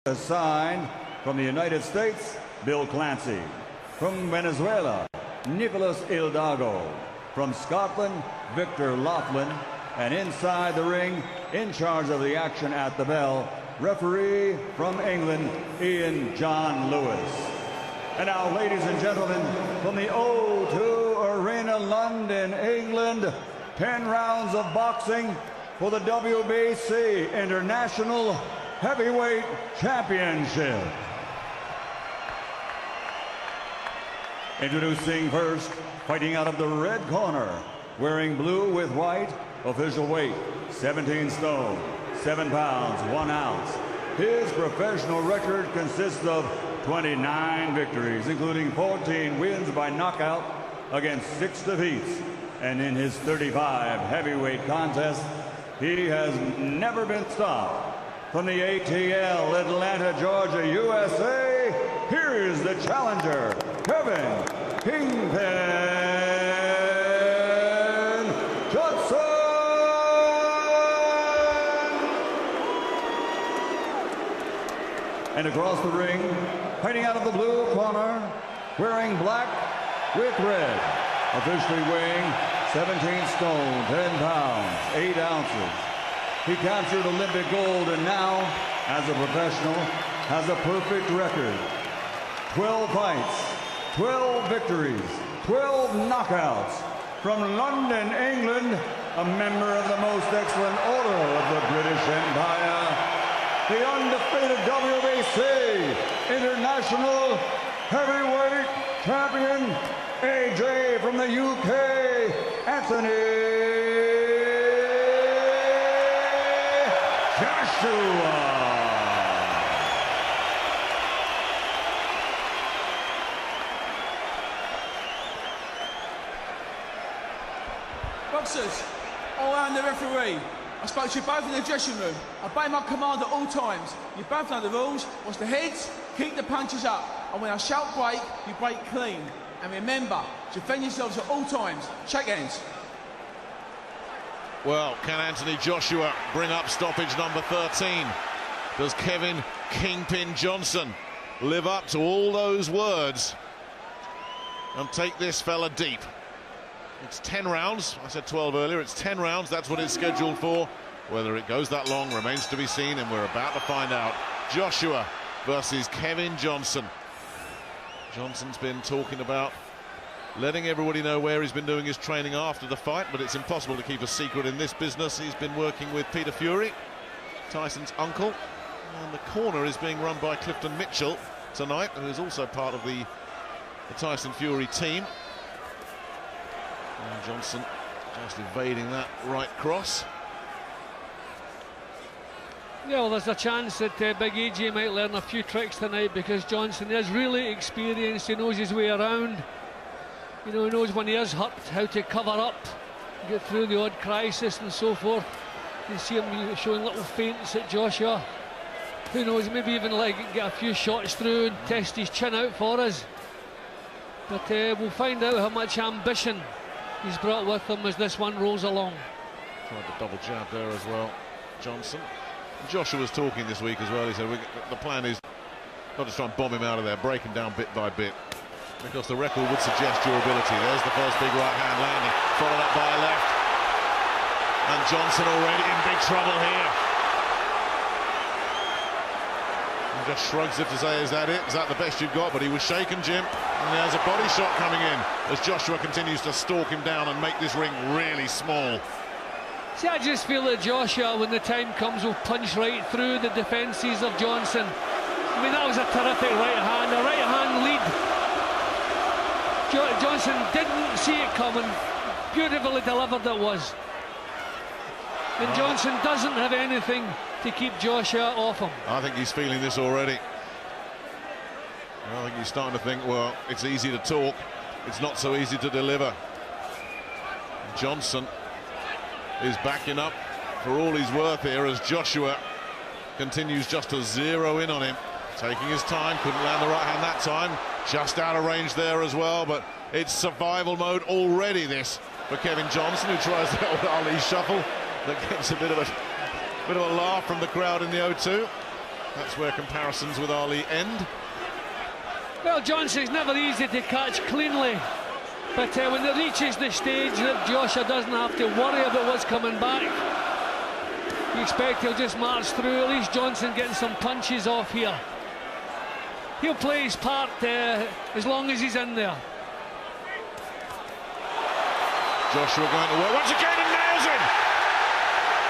Assigned from the United States, Bill Clancy. From Venezuela, Nicolas Hidalgo. From Scotland, Victor Laughlin. And inside the ring, in charge of the action at the bell, referee from England, Ian John Lewis. And now, ladies and gentlemen, from the O2 Arena, London, England, 10 rounds of boxing for the WBC International Heavyweight Championship. Introducing first, fighting out of the red corner, wearing blue with white, official weight 17 stone, 7 pounds, 1 ounce. His professional record consists of 29 victories, including 14 wins by knockout against 6 defeats. And in his 35 heavyweight contests, he has never been stopped. From the ATL, Atlanta, Georgia, USA, here is the challenger, Kevin Kingpin Johnson! And across the ring, fighting out of the blue corner, wearing black with red, officially weighing 17 stone, 10 pounds, 8 ounces. He captured Olympic gold and now, as a professional, has a perfect record. 12 fights, 12 victories, 12 knockouts. From London, England, a member of the most excellent order of the British Empire, the undefeated WBC International Heavyweight Champion, AJ from the UK, Anthony Joshua. Boxers, all around the referee. I spoke to you both in the dressing room. Obey my command at all times. You both know the rules. Watch the heads, keep the punches up. And when I shout break, you break clean. And remember, defend yourselves at all times. Shake hands. Well, can Anthony Joshua bring up stoppage number 13? Does Kevin Kingpin Johnson live up to all those words and take this fella deep? It's 10 rounds. I said 12 earlier. It's 10 rounds. That's what it's scheduled for. Whether it goes that long remains to be seen, and we're about to find out. Joshua versus Kevin Johnson. Johnson's been talking about letting everybody know where he's been doing his training after the fight, but it's impossible to keep a secret in this business. He's been working with Peter Fury, Tyson's uncle, and the corner is being run by Clifton Mitchell tonight, who is also part of the Tyson Fury team. And Johnson just evading that right cross. Yeah, well, there's a chance that Big AJ might learn a few tricks tonight, because Johnson is really experienced. He knows his way around. You know, he knows when he is hurt how to cover up, get through the odd crisis and so forth. You can see him showing little feints at Joshua. Who knows, maybe even like get a few shots through and test his chin out for us. But we'll find out how much ambition he's brought with him as this one rolls along. Tried the double jab there as well, Johnson. Joshua was talking this week as well. He said the plan is not to try and bomb him out of there, break him down bit by bit, because the record would suggest durability. There's the first big right hand landing, followed up by a left. And Johnson already in big trouble here. He just shrugs it to say, is that it? Is that the best you've got? But he was shaken, Jim. And there's a body shot coming in as Joshua continues to stalk him down and make this ring really small. See, I just feel that Joshua, when the time comes, will punch right through the defences of Johnson. I mean, that was a terrific right hand, a right hand lead. Johnson didn't see it coming. Beautifully delivered it was. And Johnson doesn't have anything to keep Joshua off him. I think he's feeling this already. I think he's starting to think, well, it's easy to talk, it's not so easy to deliver. Johnson is backing up for all he's worth here as Joshua continues just to zero in on him. Taking his time, couldn't land the right hand that time. Just out of range there as well, but it's survival mode already, this, for Kevin Johnson, who tries the old Ali shuffle that gets a bit of a laugh from the crowd in the O2. That's where comparisons with Ali end. Well, Johnson's never easy to catch cleanly, but when it reaches the stage that Joshua doesn't have to worry about what's coming back, you expect he'll just march through. At least Johnson getting some punches off here. He'll play his part as long as he's in there. Joshua going to work once again and nails him.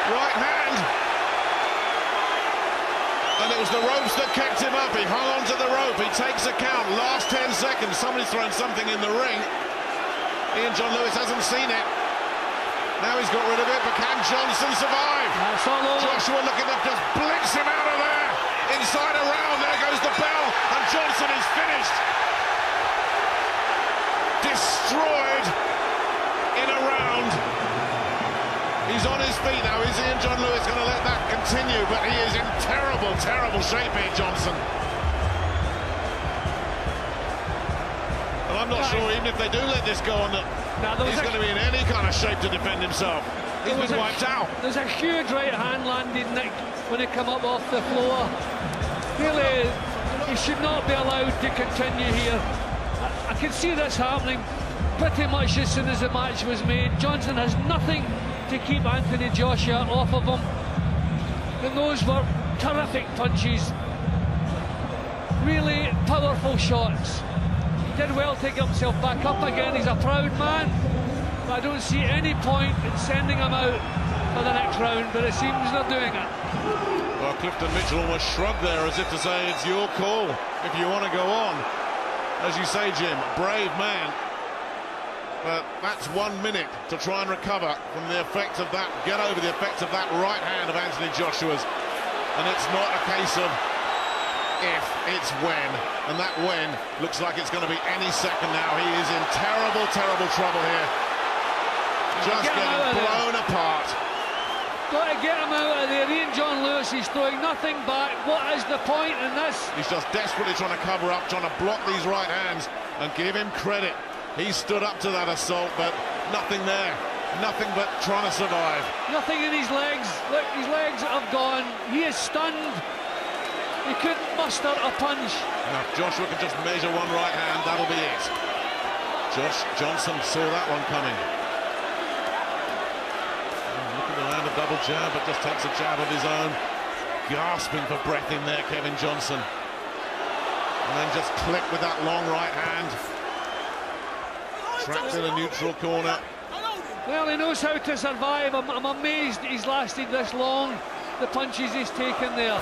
Right hand. And it was the ropes that kept him up. He hung on to the rope. He takes a count. Last 10 seconds. Somebody's thrown something in the ring. Ian John Lewis hasn't seen it. Now he's got rid of it, but can Johnson survive? That's all over. Joshua looking up, just blinks him out of there. Inside a round, there goes the bell, and Johnson is finished. Destroyed in a round. He's on his feet now. Is Ian John Lewis going to let that continue? But he is in terrible, terrible shape here, Johnson. And I'm not sure, even if they do let this go on, that he's going to be in any kind of shape to defend himself. He's been wiped out. There's a huge right hand landed, Nick, when he come up off the floor. Really, he should not be allowed to continue here. I can see this happening pretty much as soon as the match was made. Johnson has nothing to keep Anthony Joshua off of him. And those were terrific punches. Really powerful shots. He did well to get himself back up again. He's a proud man. But I don't see any point in sending him out for the next round, but it seems they're doing it. Well, Clifton Mitchell almost shrugged there as if to say it's your call if you want to go on. As you say, Jim, brave man. But that's 1 minute to try and recover from the effect of that, get over the effect of that right hand of Anthony Joshua's. And it's not a case of if, it's when. And that when looks like it's going to be any second now. He is in terrible, terrible trouble here. Just getting blown apart. Got to get him out of there. Ian John Lewis is throwing nothing back. What is the point in this? He's just desperately trying to cover up, trying to block these right hands, and give him credit. He stood up to that assault, but nothing there. Nothing but trying to survive. Nothing in his legs. Look, his legs have gone. He is stunned. He couldn't muster a punch. Now, if Joshua can just measure one right hand, that'll be it. Josh Johnson saw that one coming. Looking to land a double jab, but just takes a jab of his own. Gasping for breath in there, Kevin Johnson. And then just click with that long right hand. Trapped in a neutral corner. Well, he knows how to survive. I'm amazed he's lasted this long. The punches he's taken there.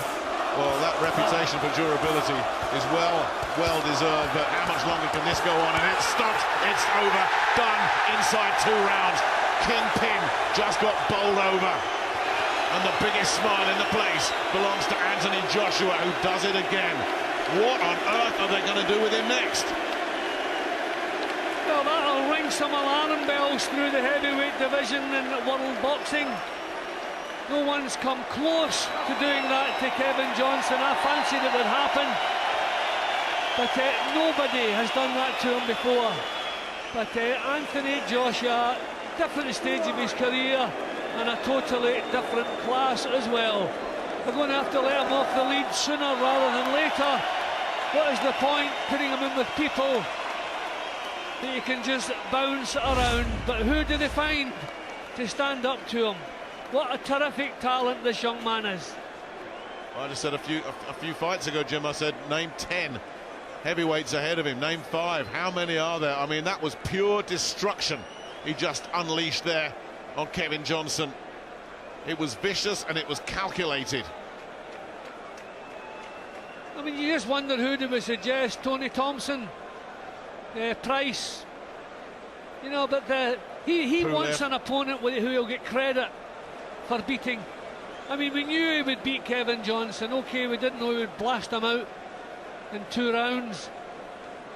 Well, that reputation for durability is well deserved, but how much longer can this go on? And it's stopped, it's over, done, inside 2 rounds. Kingpin just got bowled over. And the biggest smile in the place belongs to Anthony Joshua, who does it again. What on earth are they going to do with him next? Well, that'll ring some alarm bells through the heavyweight division in world boxing. No one's come close to doing that to Kevin Johnson. I fancied it would happen, but nobody has done that to him before. But Anthony Joshua, different stage of his career and a totally different class as well. They're going to have to let him off the lead sooner rather than later. What is the point putting him in with people that you can just bounce around? But who do they find to stand up to him? What a terrific talent this young man is. I just said a few fights ago, Jim, I said name 10 heavyweights ahead of him, name 5. How many are there? I mean, that was pure destruction he just unleashed there on Kevin Johnson. It was vicious and it was calculated. I mean, you just wonder who they would suggest. Tony Thompson, Price, you know, but he wants an opponent who will get credit for beating. I mean, we knew he would beat Kevin Johnson. Okay, we didn't know he would blast him out in 2 rounds,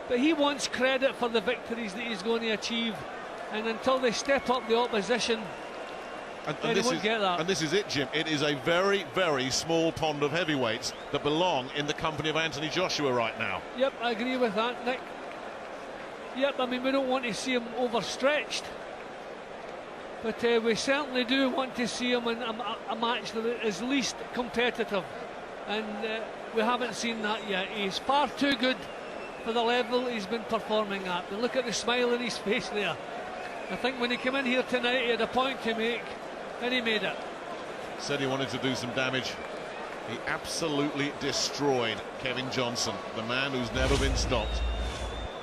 but he wants credit for the victories that he's going to achieve, and until they step up the opposition, they won't get that. And this is it, Jim. It is a very, very small pond of heavyweights that belong in the company of Anthony Joshua right now. Yep, I agree with that, Nick. Yep, I mean, we don't want to see him overstretched, but we certainly do want to see him in a match that is least competitive. And We haven't seen that yet. He's far too good for the level he's been performing at. And look at the smile on his face there. I think when he came in here tonight, he had a point to make, and he made it. Said he wanted to do some damage. He absolutely destroyed Kevin Johnson, the man who's never been stopped.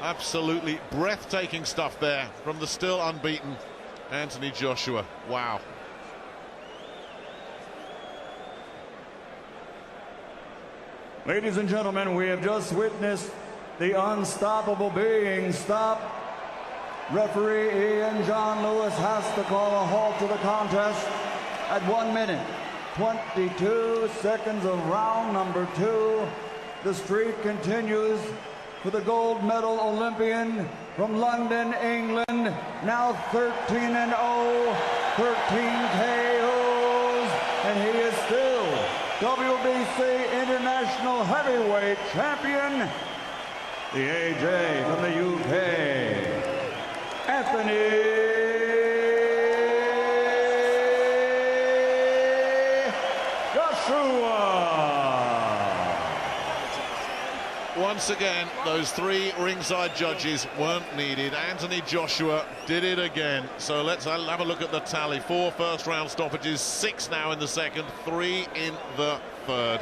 Absolutely breathtaking stuff there from the still unbeaten Anthony Joshua. Wow. Ladies and gentlemen, we have just witnessed the unstoppable being stopped. Referee Ian John Lewis has to call a halt to the contest at 1 minute, 22 seconds of round number 2. The streak continues for the gold medal Olympian from London, England, now 13-0, 13 KOs, and he is still WBC International Heavyweight Champion, the AJ from the UK, Anthony Joshua. Once again, those 3 ringside judges weren't needed. Anthony Joshua did it again. So let's have a look at the tally. 4 first-round stoppages, 6 now in the second, 3 in the third.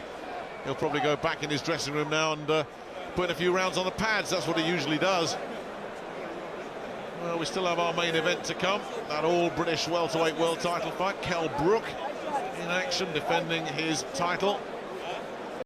He'll probably go back in his dressing room now and put a few rounds on the pads. That's what he usually does. Well, we still have our main event to come. That all-British welterweight world title fight. Kell Brook in action, defending his title.